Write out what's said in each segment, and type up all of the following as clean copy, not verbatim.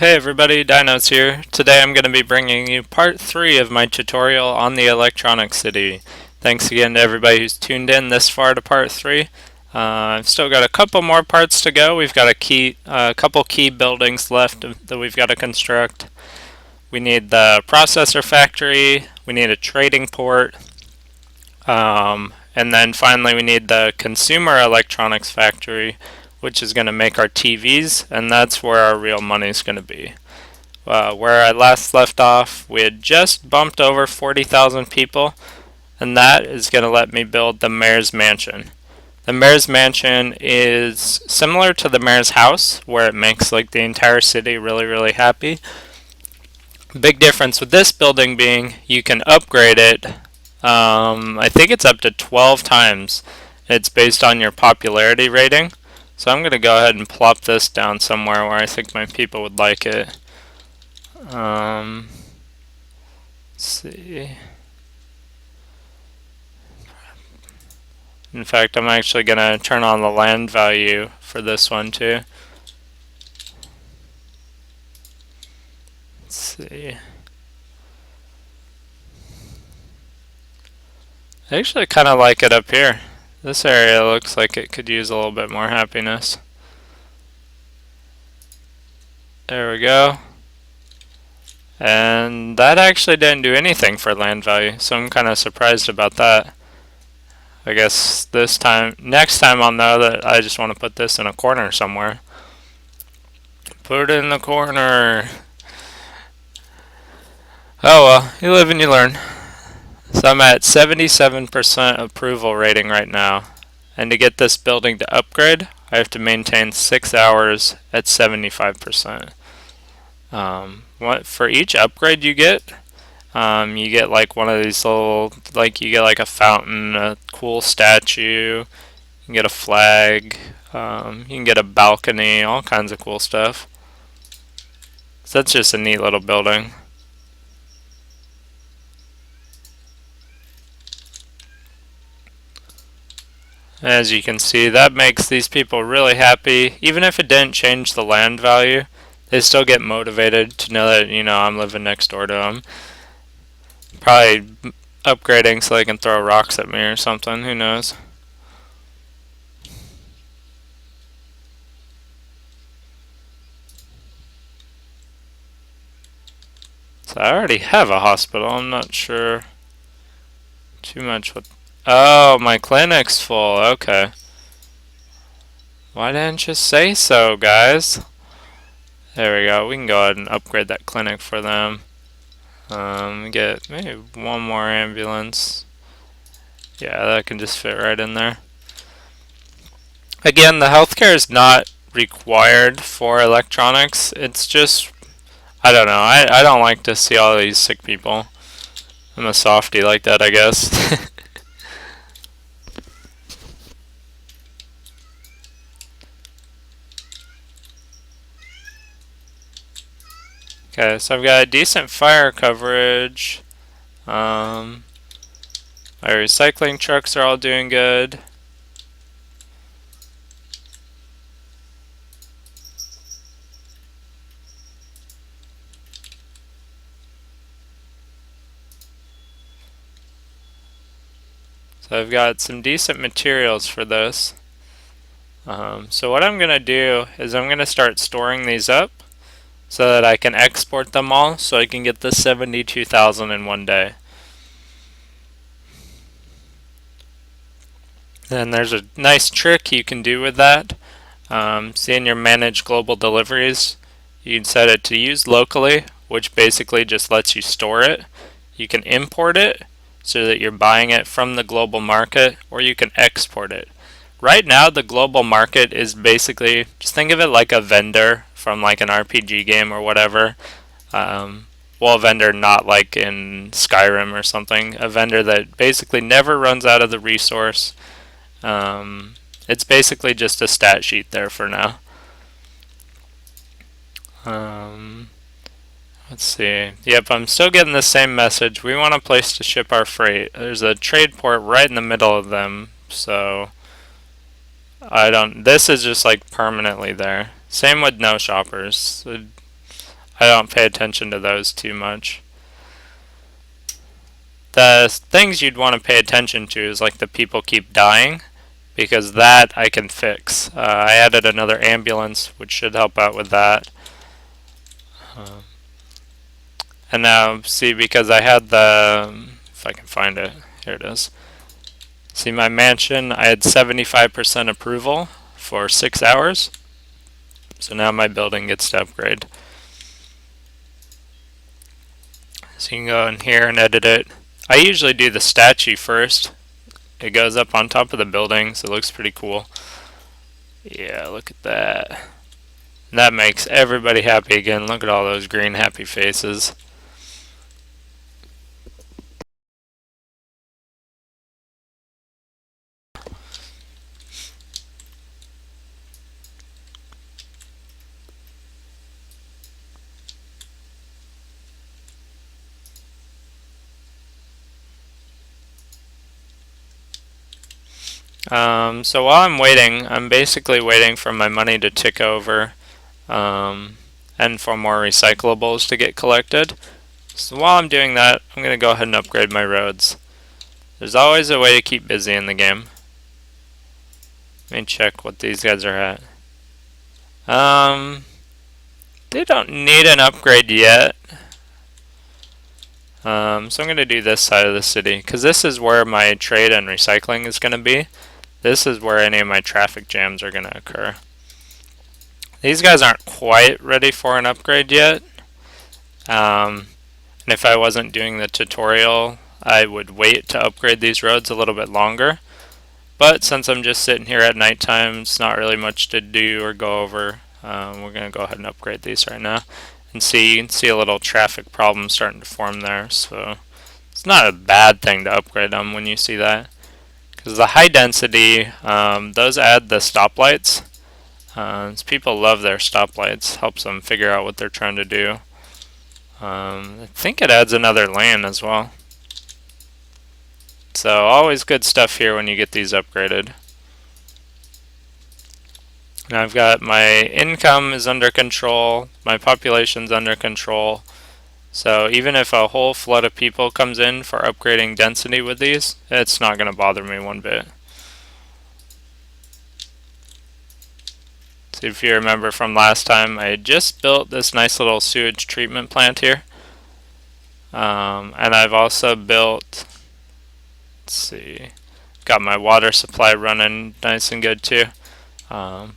Hey everybody, Dinos here. Today I'm going to be bringing you part 3 of my tutorial on the Electronic City. Thanks again to everybody who's tuned in this far to part 3. I've still got a couple more parts to go. We've got a couple key buildings left that we've got to construct. We need the processor factory, we need a trading port, and then finally we need the consumer electronics factory, which is going to make our TVs, and that's where our real money is going to be. Where I last left off, we had just bumped over 40,000 people, and that is going to let me build the mayor's mansion. The mayor's mansion is similar to the mayor's house, where it makes like the entire city really, really happy. Big difference with this building being you can upgrade it. I think it's up to 12 times. It's based on your popularity rating. So I'm going to go ahead and plop this down somewhere where I think my people would like it. Let's see. In fact, I'm actually going to turn on the land value for this one too. Let's see. I actually kind of like it up here. This area looks like it could use a little bit more happiness. There we go. And that actually didn't do anything for land value, so I'm kind of surprised about that. I guess next time I'll know that I just want to put this in a corner somewhere. Put it in the corner. Oh well, you live and you learn. So I'm at 77% approval rating right now. And to get this building to upgrade, I have to maintain 6 hours at 75%. For each upgrade you get like one of these little, you get like a fountain, a cool statue, you can get a flag, you can get a balcony, all kinds of cool stuff. So that's just a neat little building. As you can see, that makes these people really happy. Even if it didn't change the land value, they still get motivated to know that, I'm living next door to them. Probably upgrading so they can throw rocks at me or something, who knows. So I already have a hospital, I'm not sure too much what... Oh, my clinic's full, okay. Why didn't you say so, guys? There we go, we can go ahead and upgrade that clinic for them. Get maybe one more ambulance. Yeah, that can just fit right in there. Again, the healthcare is not required for electronics. It's just, I don't know. I don't like to see all these sick people. I'm a softie like that, I guess. Okay, so I've got a decent fire coverage. My recycling trucks are all doing good. So I've got some decent materials for this. So what I'm going to do is I'm going to start storing these up so that I can export them all so I can get the 72,000 in one day. Then there's a nice trick you can do with that. See in your manage global deliveries, you can set it to use locally, which basically just lets you store it. You can import it so that you're buying it from the global market, or you can export it. Right now the global market is basically, just think of it like a vendor from like an RPG game or whatever. Well, a vendor not like in Skyrim or something. A vendor that basically never runs out of the resource. It's basically just a stat sheet there for now. Let's see. Yep, I'm still getting the same message. We want a place to ship our freight. There's a trade port right in the middle of them, so this is just like permanently there. Same with no shoppers. I don't pay attention to those too much. The things you'd want to pay attention to is like the people keep dying, because that I can fix. I added another ambulance, which should help out with that. And now, see, because I had the, if I can find it, here it is. See, my mansion, I had 75% approval for 6 hours. So now my building gets to upgrade. So you can go in here and edit it. I usually do the statue first. It goes up on top of the building, so it looks pretty cool. Yeah, look at that. And that makes everybody happy again. Look at all those green happy faces. So while I'm waiting, I'm basically waiting for my money to tick over and for more recyclables to get collected. So while I'm doing that, I'm going to go ahead and upgrade my roads. There's always a way to keep busy in the game. Let me check what these guys are at. They don't need an upgrade yet. So I'm going to do this side of the city, because this is where my trade and recycling is going to be. This is where any of my traffic jams are going to occur. These guys aren't quite ready for an upgrade yet. And if I wasn't doing the tutorial, I would wait to upgrade these roads a little bit longer. But since I'm just sitting here at nighttime, it's not really much to do or go over. We're going to go ahead and upgrade these right now. And see, you can see a little traffic problem starting to form there. So it's not a bad thing to upgrade them when you see that. Because the high density, those add the stoplights. People love their stoplights. Helps them figure out what they're trying to do. I think it adds another lane as well. So always good stuff here when you get these upgraded. Now I've got my income is under control. My population's under control. So even if a whole flood of people comes in for upgrading density with these, it's not going to bother me one bit. So if you remember from last time, I just built this nice little sewage treatment plant here. And I've also built, let's see, got my water supply running nice and good too. I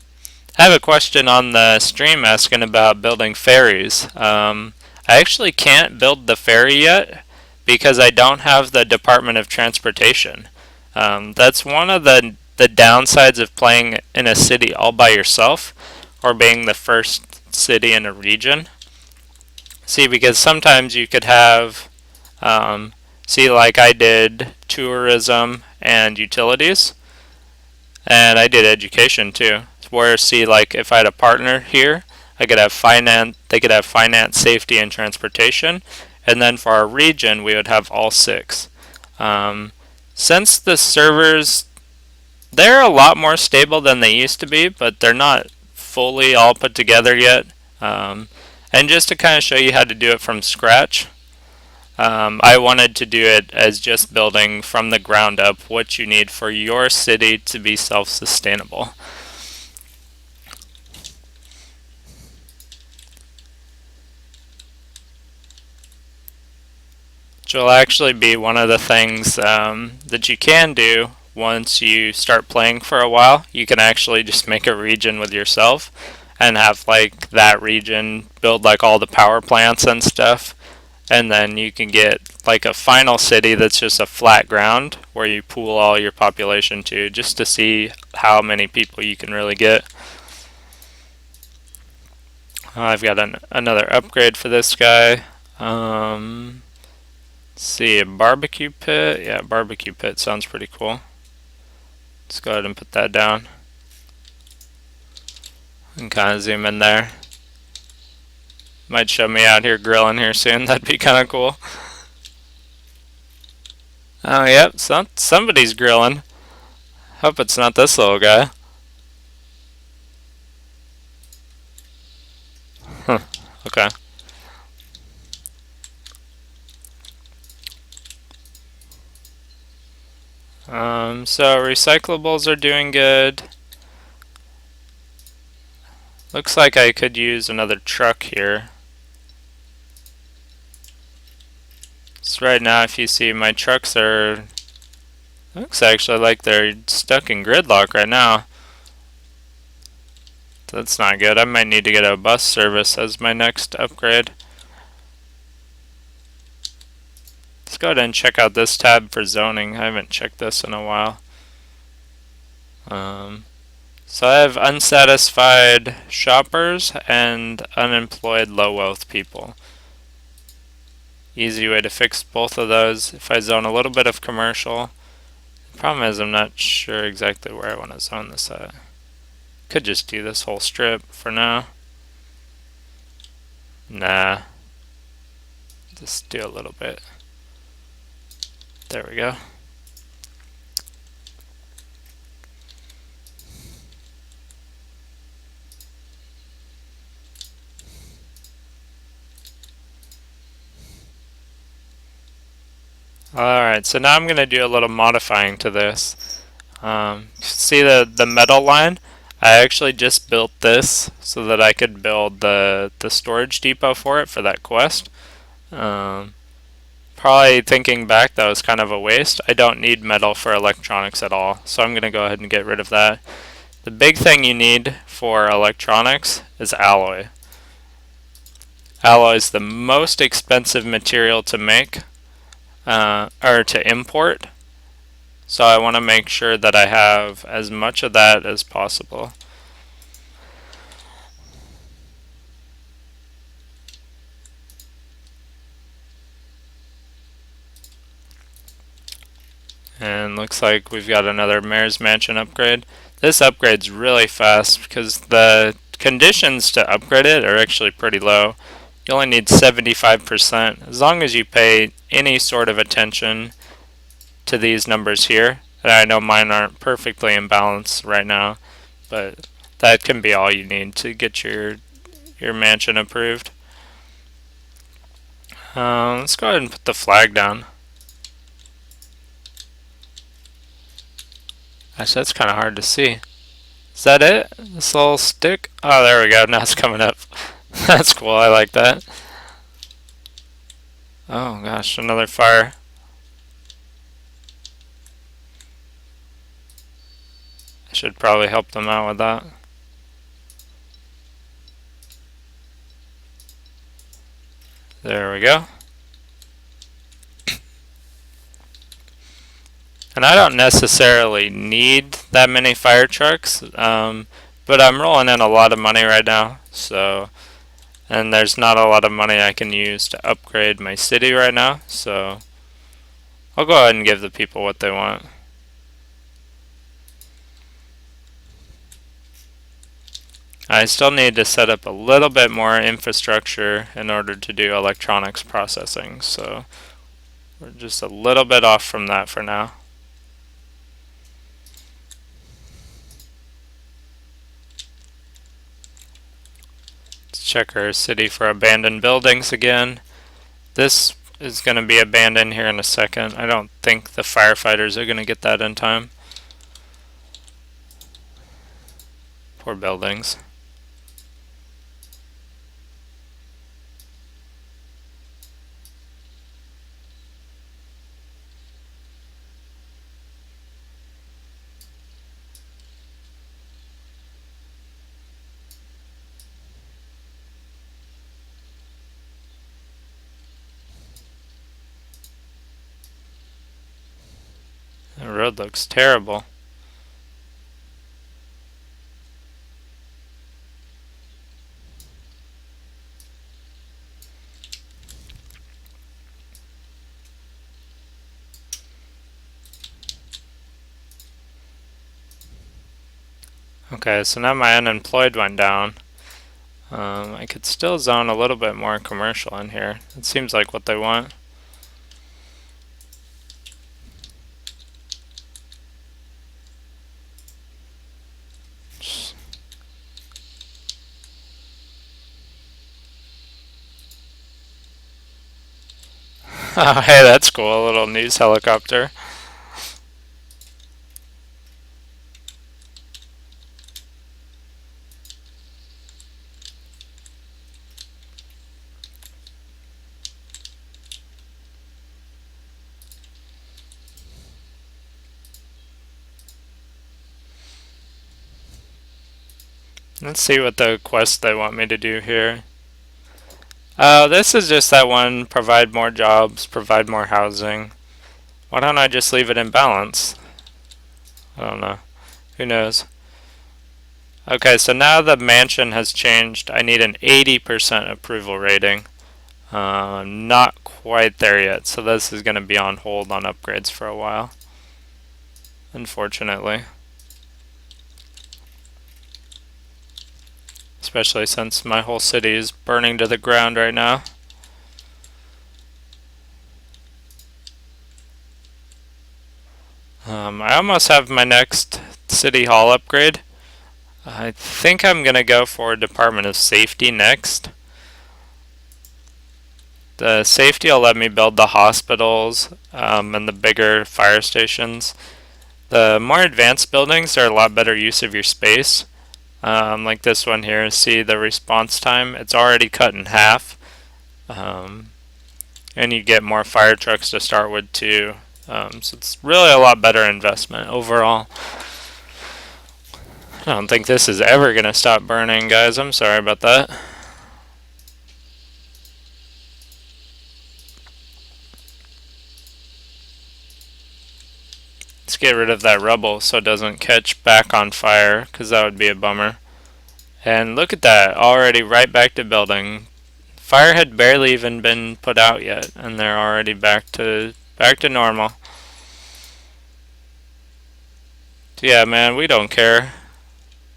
have a question on the stream asking about building ferries. I actually can't build the ferry yet because I don't have the Department of Transportation. That's one of the downsides of playing in a city all by yourself or being the first city in a region. See, because sometimes you could have, see, like I did tourism and utilities, and I did education too. Where, see, like if I had a partner here, I could have finance, they could have finance, safety, and transportation, and then for our region, we would have all 6. Since the servers, they're a lot more stable than they used to be, but they're not fully all put together yet. And just to kind of show you how to do it from scratch, I wanted to do it as just building from the ground up what you need for your city to be self-sustainable. Which will actually be one of the things that you can do once you start playing for a while. You can actually just make a region with yourself and have like that region build like all the power plants and stuff, and then you can get like a final city that's just a flat ground where you pool all your population to, just to see how many people you can really get. I've got another upgrade for this guy. See, a barbecue pit. Yeah, barbecue pit sounds pretty cool. Let's go ahead and put that down. And kind of zoom in there. Might show me out here grilling here soon. That'd be kind of cool. Oh, yep, somebody's grilling. Hope it's not this little guy. Huh, okay. So recyclables are doing good. Looks like I could use another truck here. So right now, if you see, my trucks are, looks actually like they're stuck in gridlock right now. That's not good. I might need to get a bus service as my next upgrade. Let's go ahead and check out this tab for zoning. I haven't checked this in a while. So I have unsatisfied shoppers and unemployed low wealth people. Easy way to fix both of those if I zone a little bit of commercial. The problem is I'm not sure exactly where I want to zone this at. Could just do this whole strip for now. Nah. Just do a little bit. There we go. Alright, so now I'm going to do a little modifying to this. See the metal line? I actually just built this so that I could build the storage depot for it for that quest. Probably thinking back, that was kind of a waste. I don't need metal for electronics at all, so I'm going to go ahead and get rid of that. The big thing you need for electronics is alloy. Alloy is the most expensive material to make, or to import. So I want to make sure that I have as much of that as possible. And looks like we've got another Mayor's Mansion upgrade. This upgrade's really fast because the conditions to upgrade it are actually pretty low. You only need 75%. As long as you pay any sort of attention to these numbers here. And I know mine aren't perfectly in balance right now, but that can be all you need to get your mansion approved. Let's go ahead and put the flag down. Actually, that's kind of hard to see. Is that it? This little stick? Oh, there we go. Now it's coming up. That's cool. I like that. Oh gosh, another fire. I should probably help them out with that. There we go. And I don't necessarily need that many fire trucks, but I'm rolling in a lot of money right now, so, and there's not a lot of money I can use to upgrade my city right now, so I'll go ahead and give the people what they want. I still need to set up a little bit more infrastructure in order to do electronics processing, so we're just a little bit off from that for now. Check our city for abandoned buildings again. This is going to be abandoned here in a second. I don't think the firefighters are going to get that in time. Poor buildings. The road looks terrible. Okay, so now my unemployed went down. I could still zone a little bit more commercial in here. It seems like what they want. Oh, hey, that's cool. A little news helicopter. Let's see what the quest they want me to do here. This is just that one, provide more jobs, provide more housing. Why don't I just leave it in balance? I don't know. Who knows? Okay, so now the mansion has changed. I need an 80% approval rating. Not quite there yet, so this is going to be on hold on upgrades for a while, unfortunately. Especially since my whole city is burning to the ground right now. I almost have my next city hall upgrade. I think I'm going to go for Department of Safety next. The safety will let me build the hospitals and the bigger fire stations. The more advanced buildings are a lot better use of your space. Like this one here, see the response time? It's already cut in half. And you get more fire trucks to start with too. So it's really a lot better investment overall. I don't think this is ever going to stop burning, guys. I'm sorry about that. Let's get rid of that rubble so it doesn't catch back on fire, because that would be a bummer. And look at that, already right back to building. Fire had barely even been put out yet, and they're already back to normal. So yeah, man, we don't care.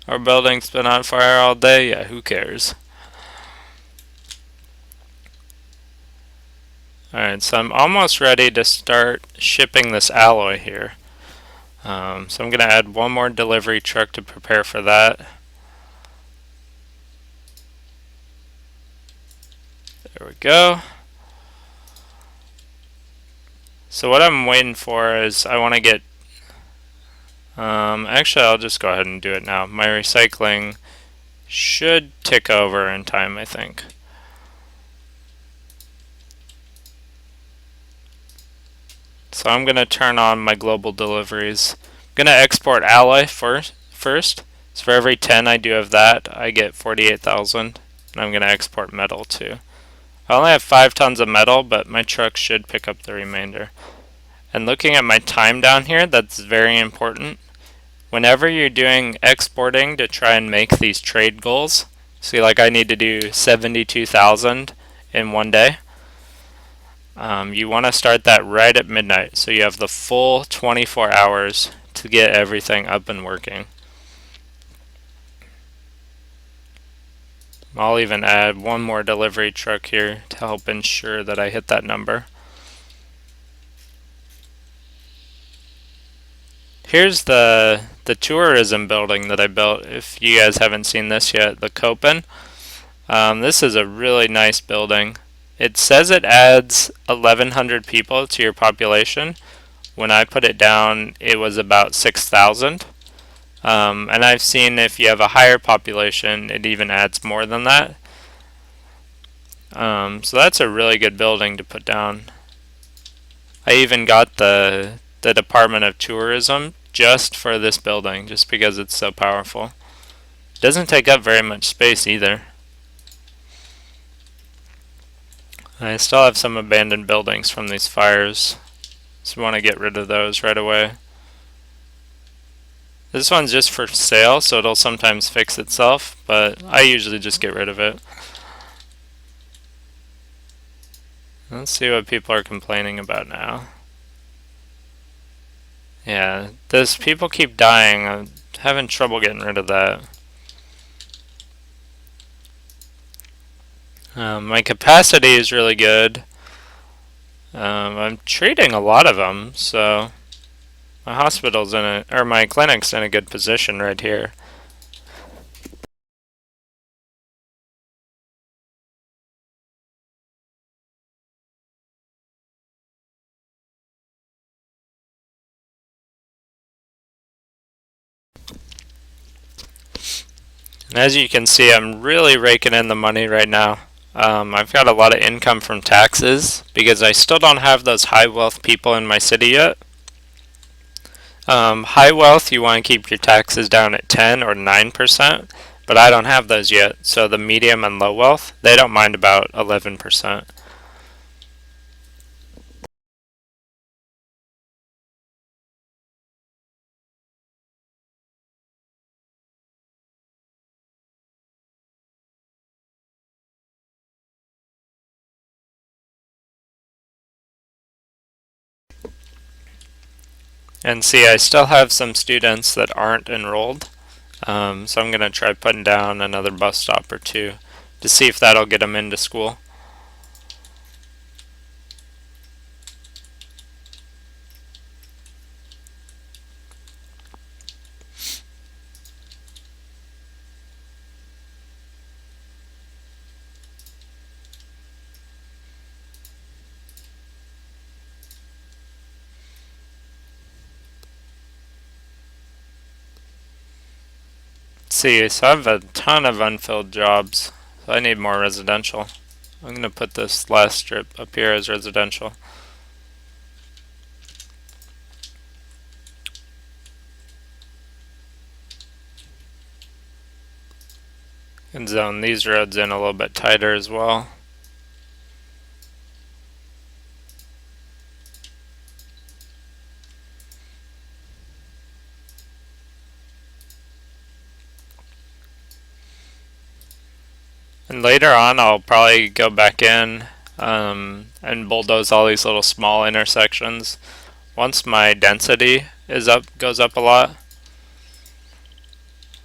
Our building's been on fire all day. Yeah, who cares? Alright, so I'm almost ready to start shipping this alloy here. So I'm going to add one more delivery truck to prepare for that. There we go. So what I'm waiting for is I want to get... actually, I'll just go ahead and do it now. My recycling should tick over in time, I think. So I'm going to turn on my global deliveries. I'm going to export alloy first. So for every 10 I do of that, I get 48,000. And I'm going to export metal too. I only have 5 tons of metal, but my truck should pick up the remainder. And looking at my time down here, that's very important. Whenever you're doing exporting to try and make these trade goals, see, like I need to do 72,000 in one day. You want to start that right at midnight, so you have the full 24 hours to get everything up and working. I'll even add one more delivery truck here to help ensure that I hit that number. Here's the tourism building that I built. If you guys haven't seen this yet, the Copen. This is a really nice building. It says it adds 1,100 people to your population. When I put it down, it was about 6,000. And I've seen if you have a higher population, it even adds more than that. So that's a really good building to put down. I even got the Department of Tourism just for this building, just because it's so powerful. It doesn't take up very much space either. I still have some abandoned buildings from these fires, so we want to get rid of those right away. This one's just for sale, so it'll sometimes fix itself, but I usually just get rid of it. Let's see what people are complaining about now. Yeah, people keep dying. I'm having trouble getting rid of that. My capacity is really good. I'm treating a lot of them, so my hospital's my clinic's in a good position right here. And as you can see, I'm really raking in the money right now. I've got a lot of income from taxes because I still don't have those high wealth people in my city yet. High wealth, you want to keep your taxes down at 10 or 9%, but I don't have those yet. So the medium and low wealth, they don't mind about 11%. And see, I still have some students that aren't enrolled, so I'm going to try putting down another bus stop or two to see if that'll get them into school. See, so I have a ton of unfilled jobs, so I need more residential. I'm going to put this last strip up here as residential. And zone these roads in a little bit tighter as well. And later on I'll probably go back in and bulldoze all these little small intersections once my density goes up a lot.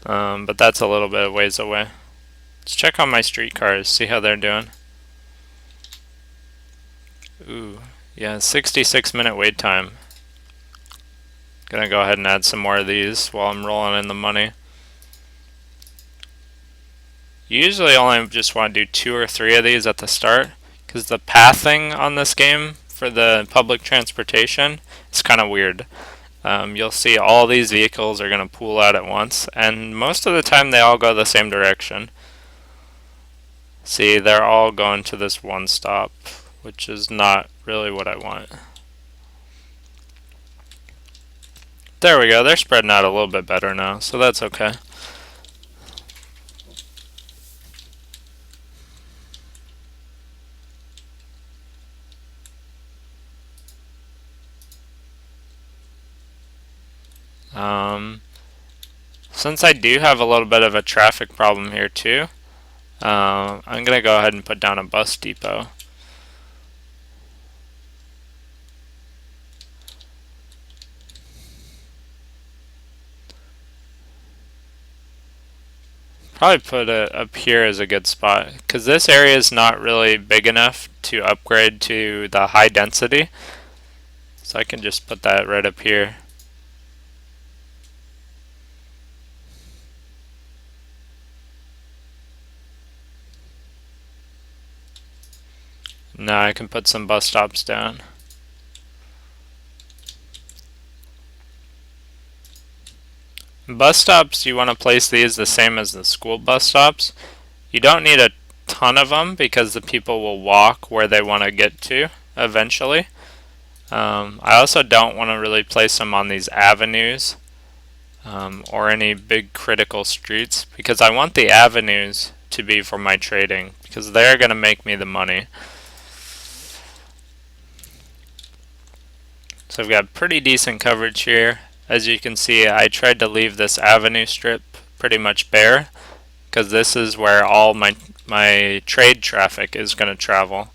But that's a little bit of ways away. Let's check on my streetcars, see how they're doing. Ooh, yeah, 66-minute wait time. Gonna go ahead and add some more of these while I'm rolling in the money. You usually only just want to do 2 or 3 of these at the start, because the pathing on this game for the public transportation is kind of weird. You'll see all these vehicles are going to pool out at once, and most of the time they all go the same direction. See, they're all going to this one stop, which is not really what I want. There we go, they're spreading out a little bit better now, so that's okay. Since I do have a little bit of a traffic problem here too, I'm going to go ahead and put down a bus depot. Probably put it up here as a good spot, because this area is not really big enough to upgrade to the high density. So I can just put that right up here. Now I can put some bus stops down. Bus stops, you want to place these the same as the school bus stops. You don't need a ton of them because the people will walk where they want to get to eventually. I also don't want to really place them on these avenues or any big critical streets, because I want the avenues to be for my trading, because they're going to make me the money. So I've got pretty decent coverage here. As you can see, I tried to leave this avenue strip pretty much bare, because this is where all my trade traffic is going to travel.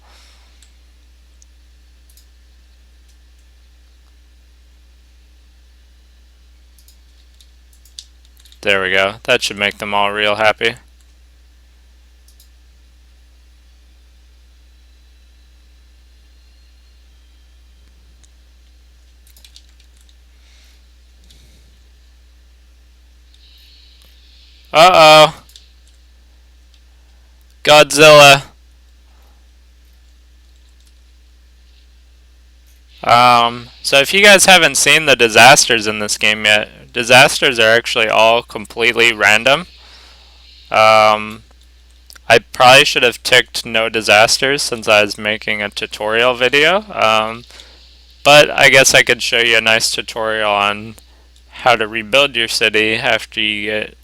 There we go. That should make them all real happy. Uh-oh. Godzilla. So if you guys haven't seen the disasters in this game yet, disasters are actually all completely random. I probably should have ticked no disasters since I was making a tutorial video. But I guess I could show you a nice tutorial on how to rebuild your city after you get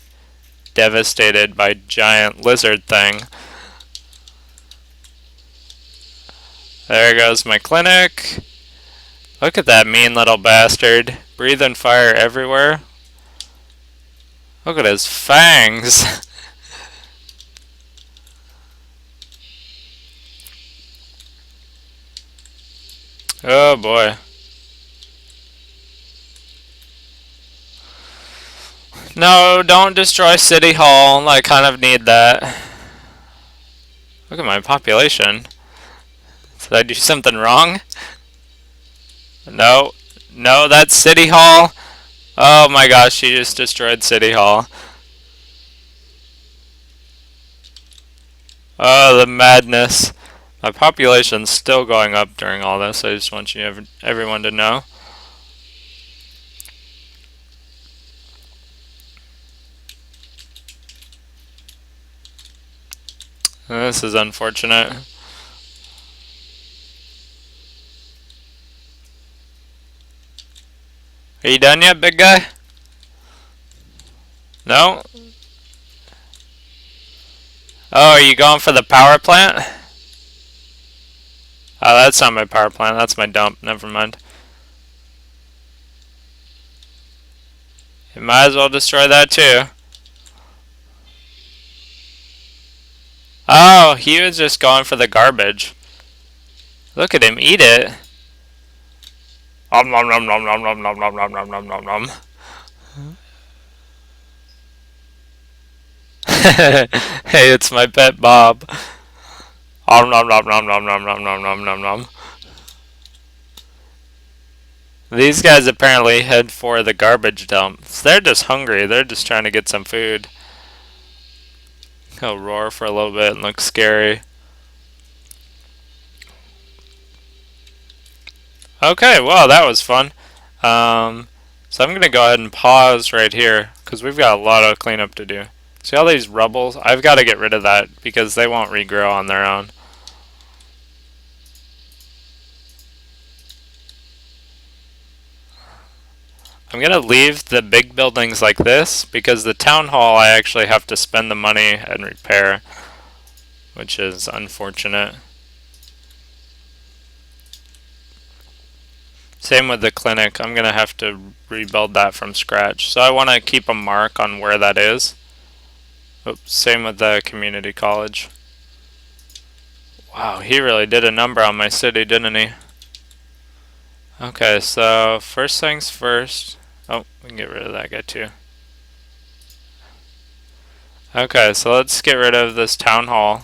devastated by giant lizard thing. There goes my clinic. Look at that mean little bastard. Breathing fire everywhere. Look at his fangs. Oh boy. No, don't destroy City Hall. I kind of need that. Look at my population. Did I do something wrong? No. No, that's City Hall. Oh my gosh, she just destroyed City Hall. Oh, the madness. My population's still going up during all this. I just want everyone to know. This is unfortunate. Are you done yet, big guy? No? Oh, are you going for the power plant? Oh, that's not my power plant. That's my dump. Never mind. You might as well destroy that too. Oh, he was just going for the garbage. Look at him eat it. Om nom nom nom nom nom nom nom nom nom nom nom nom. Hey, it's my pet Bob. Om nom nom nom nom nom nom nom nom nom nom. These guys apparently head for the garbage dumps. They're just hungry. They're just trying to get some food. He'll roar for a little bit and look scary. Okay, well, that was fun. So I'm going to go ahead and pause right here because we've got a lot of cleanup to do. See all these rubbles? I've got to get rid of that because they won't regrow on their own. I'm going to leave the big buildings like this because the town hall I actually have to spend the money and repair, which is unfortunate. Same with the clinic. I'm going to have to rebuild that from scratch. So I want to keep a mark on where that is. Oops, same with the community college. Wow, he really did a number on my city, didn't he? Okay, so first things first. Oh, we can get rid of that guy too. Okay, so let's get rid of this town hall.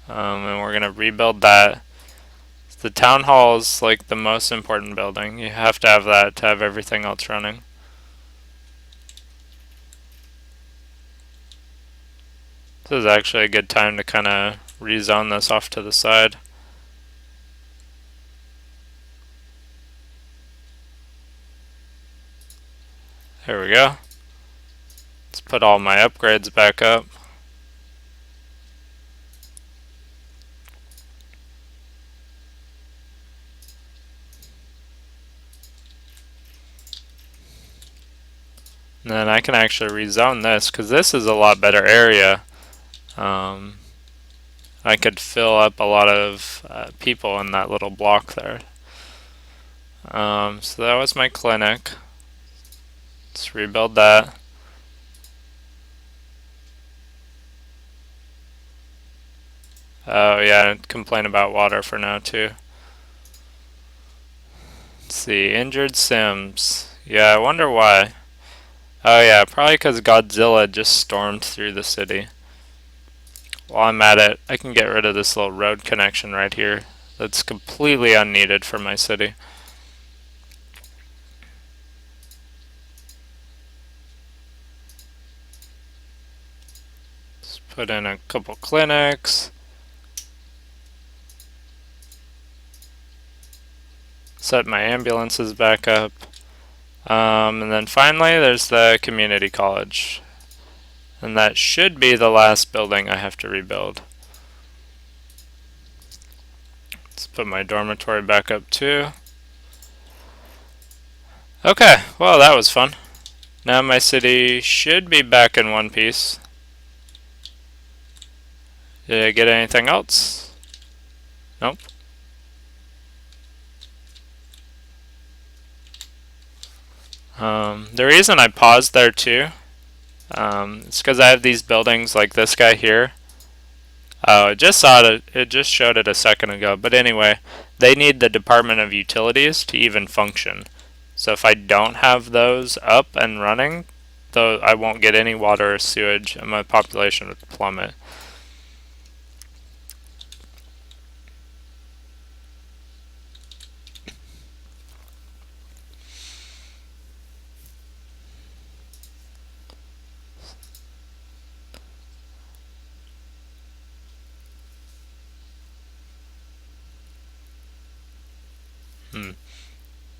And we're going to rebuild that. The town hall is like the most important building. You have to have that to have everything else running. This is actually a good time to kind of rezone this off to the side. There we go. Let's put all my upgrades back up. And then I can actually rezone this because this is a lot better area. I could fill up a lot of people in that little block there. So that was my clinic. Let's rebuild that. Oh yeah, complain about water for now too. Let's see, injured Sims. Yeah, I wonder why. Oh yeah, probably because Godzilla just stormed through the city. While I'm at it, I can get rid of this little road connection right here. That's completely unneeded for my city. Let's put in a couple clinics. Set my ambulances back up. And then finally there's the community college. And that should be the last building I have to rebuild. Let's put my dormitory back up too. Okay, well that was fun. Now my city should be back in one piece. Did I get anything else? Nope. The reason I paused there too, it's because I have these buildings like this guy here. Oh, it just saw it. It just showed it a second ago. But anyway, they need the Department of Utilities to even function. So if I don't have those up and running, though, I won't get any water or sewage, and my population would plummet.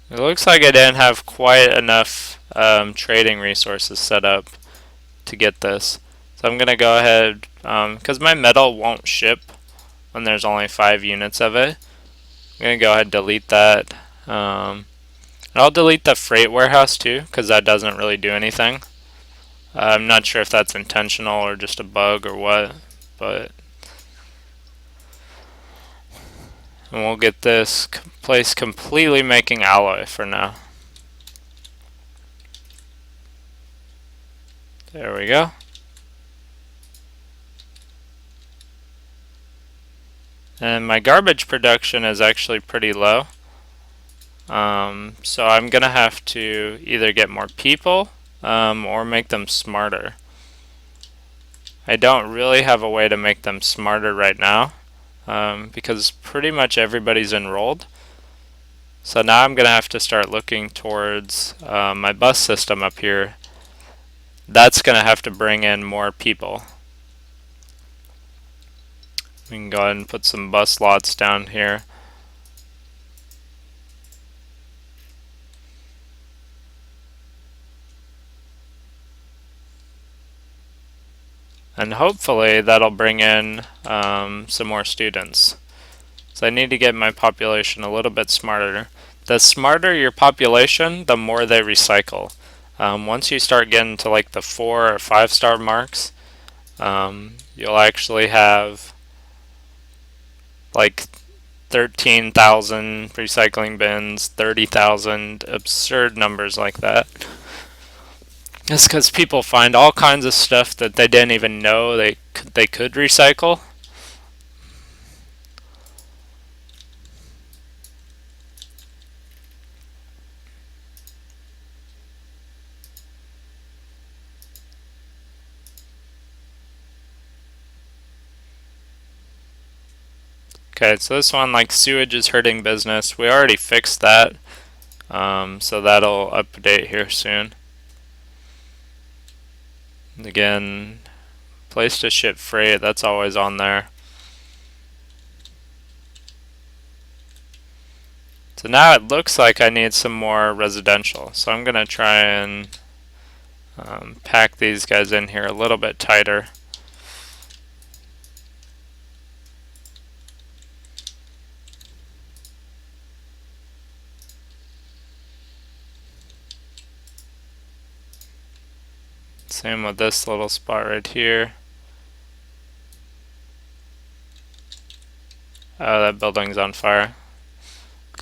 It looks like I didn't have quite enough trading resources set up to get this. So I'm going to go ahead, because my metal won't ship when there's only 5 units of it. I'm going to go ahead and delete that. And I'll delete the freight warehouse too, because that doesn't really do anything. I'm not sure if that's intentional or just a bug or what, but and we'll get this place completely making alloy for now. There we go. And my garbage production is actually pretty low. So I'm gonna have to either get more people or make them smarter. I don't really have a way to make them smarter right now because pretty much everybody's enrolled. So now I'm gonna have to start looking towards my bus system up here. That's gonna have to bring in more people. We can go ahead and put some bus lots down here. And hopefully that'll bring in some more students. So I need to get my population a little bit smarter. The smarter your population, the more they recycle. Once you start getting to like the 4 or 5 star marks, you'll actually have like 13,000 recycling bins, 30,000, absurd numbers like that. It's because people find all kinds of stuff that they didn't even know they could recycle. Okay, so this one, like sewage is hurting business. We already fixed that, so that'll update here soon. Again, place to ship freight, that's always on there. So now it looks like I need some more residential. So I'm going to try and pack these guys in here a little bit tighter. Same with this little spot right here. Oh, that building's on fire.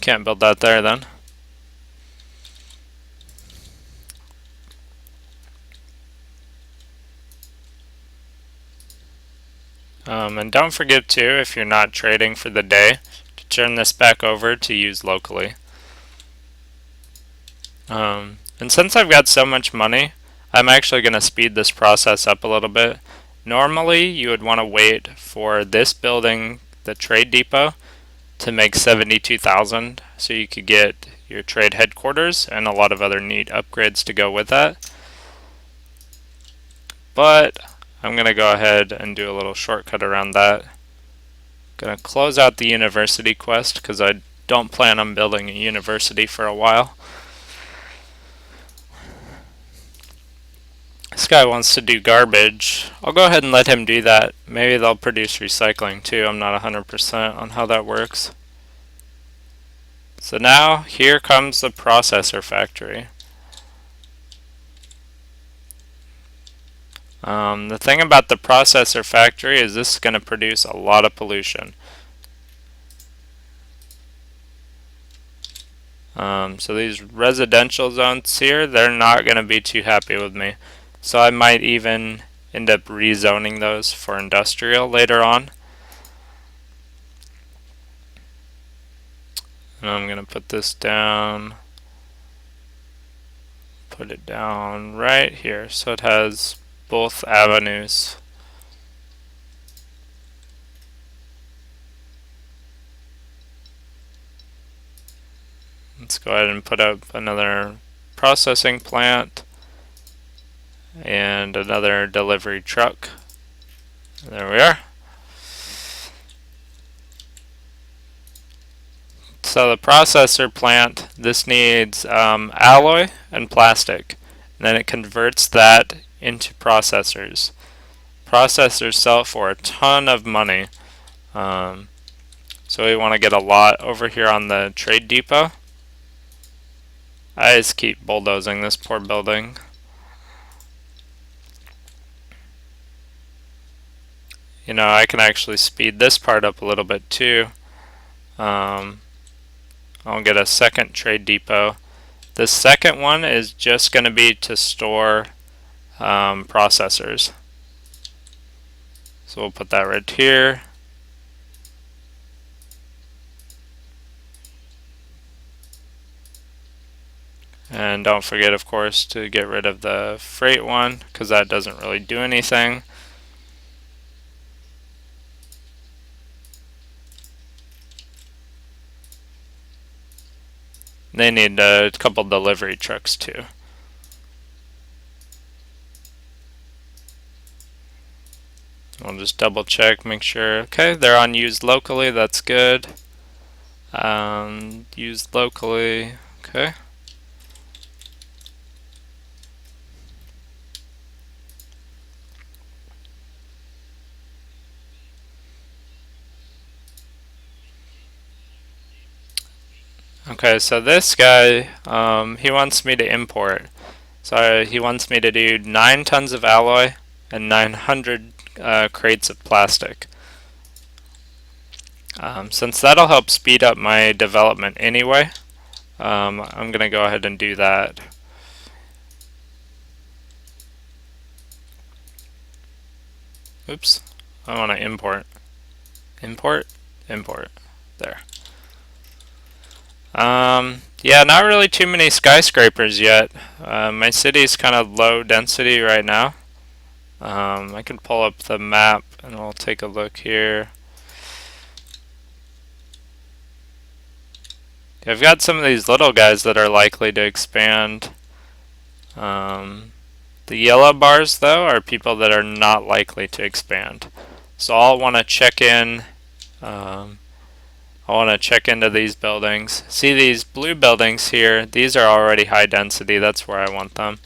Can't build that there then. And don't forget too, if you're not trading for the day, to turn this back over to use locally. And since I've got so much money, I'm actually going to speed this process up a little bit. Normally, you would want to wait for this building, the trade depot, to make 72,000 so you could get your trade headquarters and a lot of other neat upgrades to go with that. But I'm going to go ahead and do a little shortcut around that. Going to close out the university quest because I don't plan on building a university for a while. This guy wants to do garbage. I'll go ahead and let him do that. Maybe they'll produce recycling too. I'm not 100% on how that works. So now here comes the processor factory. The thing about the processor factory is this is going to produce a lot of pollution. So these residential zones here, they're not going to be too happy with me. So I might even end up rezoning those for industrial later on. And I'm going to put this down, put it down right here so it has both avenues. Let's go ahead and put up another processing plant and another delivery truck. There we are. So the processor plant, this needs alloy and plastic. And then it converts that into processors. Processors sell for a ton of money. So we want to get a lot over here on the trade depot. I just keep bulldozing this poor building. You know, I can actually speed this part up a little bit too. I'll get a second trade depot. The second one is just going to be to store processors. So we'll put that right here. And don't forget, of course, to get rid of the freight one, because that doesn't really do anything. They need a couple delivery trucks too. We'll just double check, make sure. Okay, they're on used locally, that's good. Used locally, okay. Okay, so this guy, he wants me to import. So he wants me to do 9 tons of alloy and 900 crates of plastic. Since that'll help speed up my development anyway, I'm going to go ahead and do that. Oops, I want to import. Import, import. There. Yeah, not really too many skyscrapers yet. My city's kind of low density right now. I can pull up the map and we'll take a look here. I've got some of these little guys that are likely to expand. The yellow bars, though, are people that are not likely to expand. So I'll want to check in. I want to check into these buildings. See these blue buildings here? These are already high density. That's where I want them.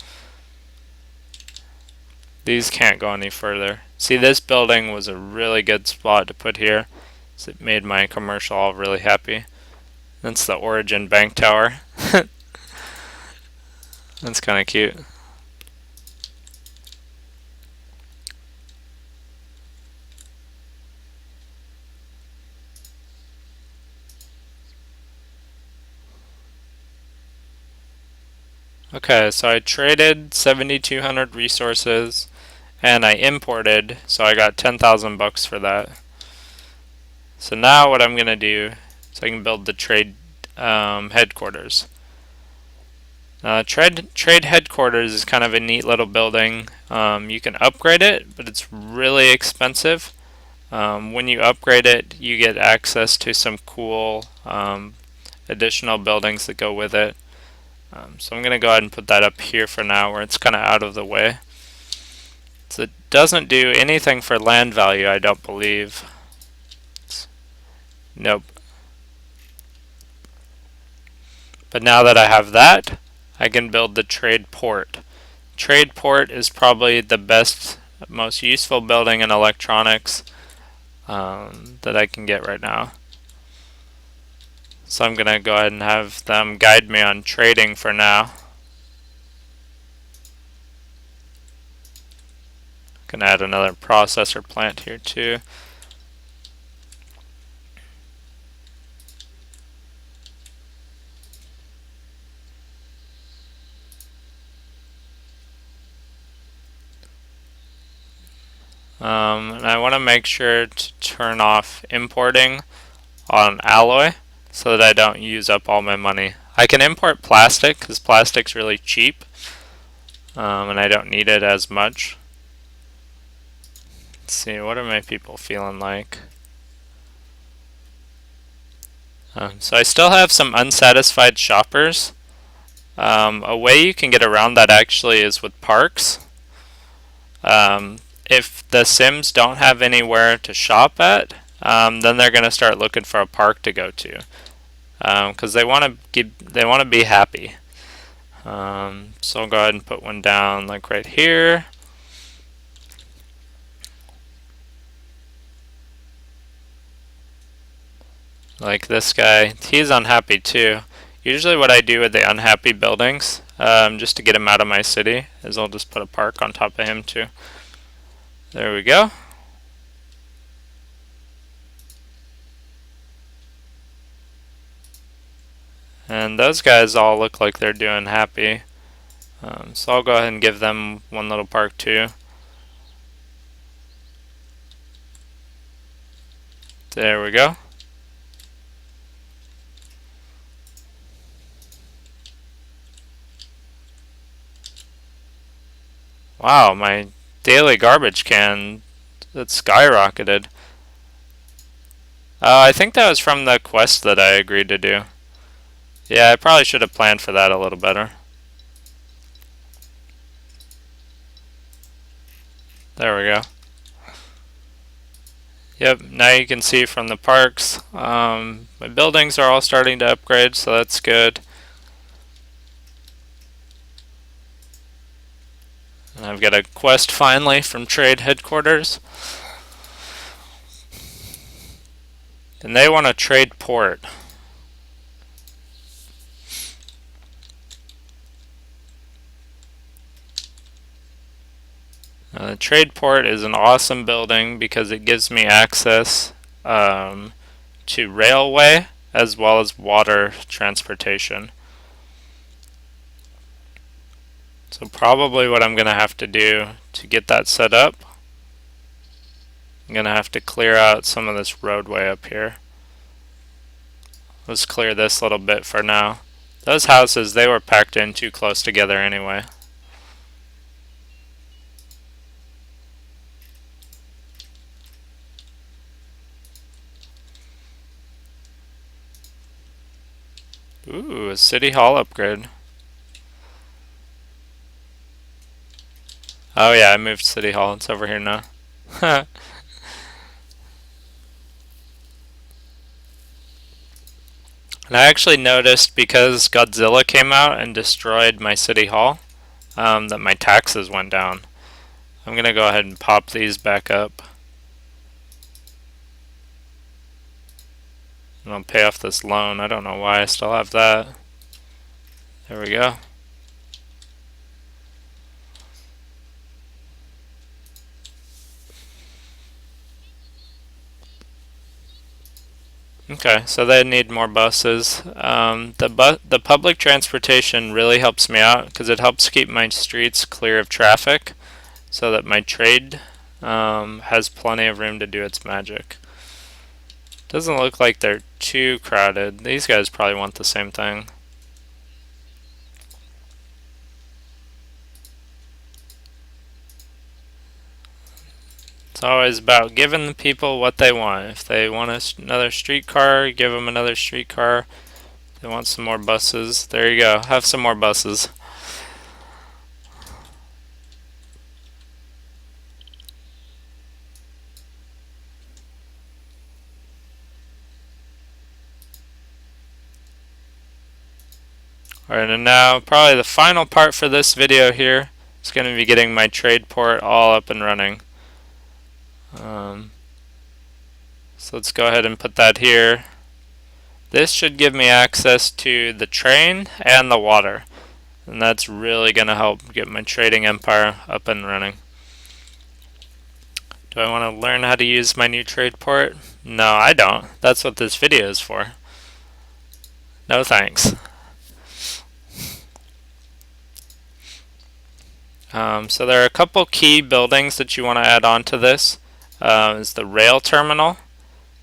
These can't go any further. See, this building was a really good spot to put here. So it made my commercial all really happy. That's the Origin Bank Tower. That's kind of cute. Okay, so I traded 7,200 resources and I imported, so I got 10,000 bucks for that. So now what I'm going to do is I can build the trade headquarters. Trade headquarters is kind of a neat little building. You can upgrade it, but it's really expensive. When you upgrade it, you get access to some cool additional buildings that go with it. So I'm going to go ahead and put that up here for now where it's kind of out of the way. So it doesn't do anything for land value, I don't believe. Nope. But now that I have that, I can build the trade port. Trade port is probably the best, most useful building in electronics that I can get right now. So I'm going to go ahead and have them guide me on trading for now. Gonna add another processor plant here too. And I want to make sure to turn off importing on alloy so that I don't use up all my money. I can import plastic because plastic's really cheap, and I don't need it as much. Let's see, what are my people feeling like? So I still have some unsatisfied shoppers. A way you can get around that actually is with parks. If the Sims don't have anywhere to shop at, then they're going to start looking for a park to go to, because they want to be happy. So I'll go ahead and put one down like right here. Like this guy, he's unhappy too. Usually what I do with the unhappy buildings, just to get him out of my city, is I'll just put a park on top of him too. There we go. And those guys all look like they're doing happy. So I'll go ahead and give them one little park too. There we go. Wow, my daily garbage can, it skyrocketed. I think that was from the quest that I agreed to do. Yeah, I probably should have planned for that a little better. There we go. Yep, now you can see from the parks, my buildings are all starting to upgrade, so that's good. And I've got a quest finally from Trade Headquarters. And they want a trade port. The trade port is an awesome building because it gives me access to railway as well as water transportation. So probably what I'm going to have to do to get that set up, I'm going to have to clear out some of this roadway up here. Let's clear this little bit for now. Those houses, they were packed in too close together anyway. Ooh, a city hall upgrade. Oh yeah, I moved city hall. It's over here now. And I actually noticed because Godzilla came out and destroyed my city hall, that my taxes went down. I'm gonna go ahead and pop these back up. And I'll pay off this loan. I don't know why I still have that. There we go. Okay, so they need more buses. The public transportation really helps me out because it helps keep my streets clear of traffic so that my trade has plenty of room to do its magic. Doesn't look like they're too crowded. These guys probably want the same thing. It's always about giving the people what they want. If they want another streetcar, give them another streetcar. If they want some more buses, there you go. Have some more buses. Alright, and now probably the final part for this video here is going to be getting my trade port all up and running. So let's go ahead and put that here. This should give me access to the train and the water, and that's really going to help get my trading empire up and running. Do I want to learn how to use my new trade port? No, I don't. That's what this video is for. No thanks. So there are a couple key buildings that you want to add on to this. Is the rail terminal,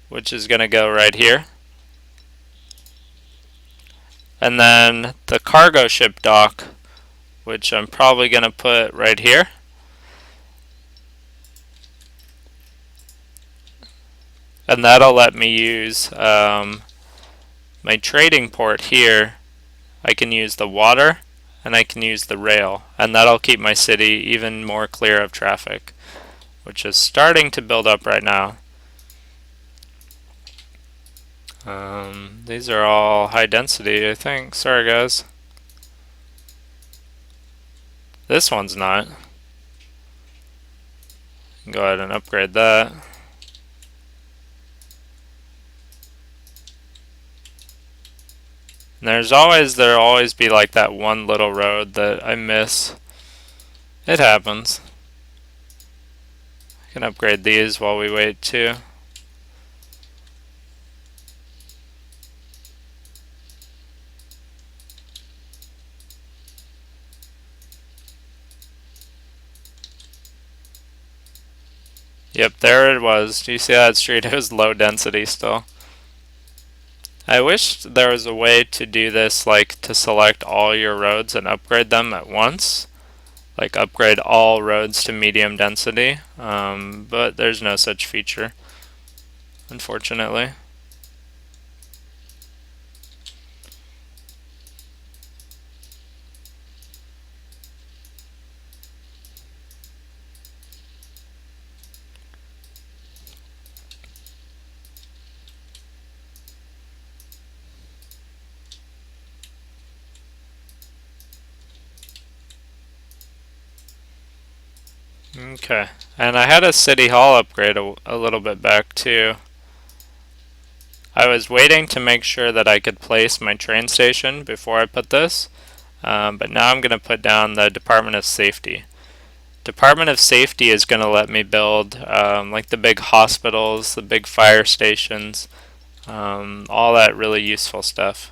which is going to go right here. And then the cargo ship dock, which I'm probably going to put right here. And that'll let me use my trading port here. I can use the water and I can use the rail, and that'll keep my city even more clear of traffic, which is starting to build up right now. These are all high density, I think. Sorry guys. This one's not. Go ahead and upgrade that. And there'll always be like that one little road that I miss. It happens. I can upgrade these while we wait too. Yep, there it was. Do you see that street? It was low density still. I wish there was a way to do this, like to select all your roads and upgrade them at once. Like upgrade all roads to medium density, but there's no such feature, unfortunately. Okay, and I had a city hall upgrade a little bit back too. I was waiting to make sure that I could place my train station before I put this, but now I'm going to put down the Department of Safety. Department of Safety is going to let me build like the big hospitals, the big fire stations, all that really useful stuff.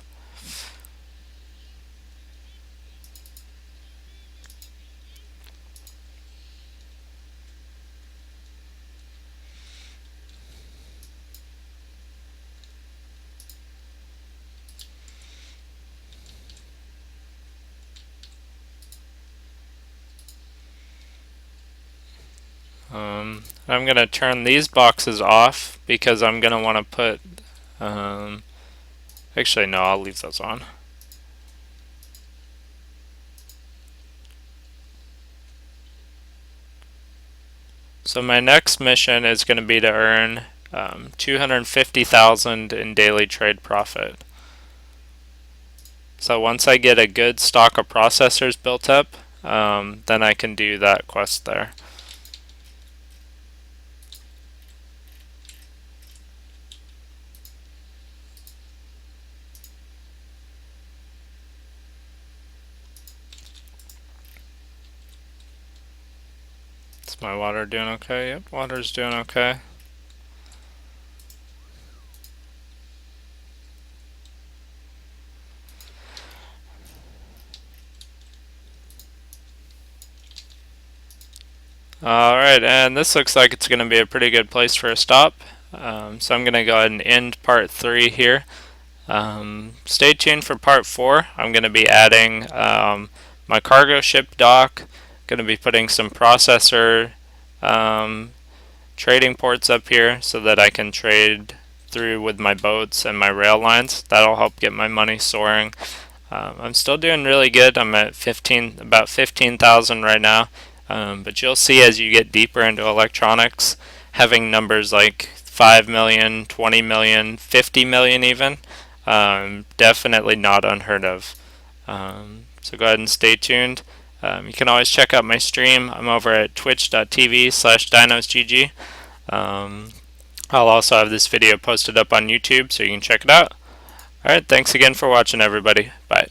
I'm going to turn these boxes off because I'm going to want to put, actually no, I'll leave those on. So my next mission is going to be to earn 250,000 in daily trade profit. So once I get a good stock of processors built up, then I can do that quest there. Is my water doing okay? Yep, water's doing okay. Alright, and this looks like it's going to be a pretty good place for a stop. So I'm going to go ahead and end part 3 here. Stay tuned for part 4. I'm going to be adding my cargo ship dock, going to be putting some processor trading ports up here so that I can trade through with my boats and my rail lines. That'll help get my money soaring. I'm still doing really good. I'm at about 15,000 right now. But you'll see as you get deeper into electronics, having numbers like 5 million, 20 million, 50 million even, definitely not unheard of. So go ahead and stay tuned. You can always check out my stream. I'm over at twitch.tv/DinosGG. I'll also have this video posted up on YouTube so you can check it out. Alright, thanks again for watching everybody. Bye.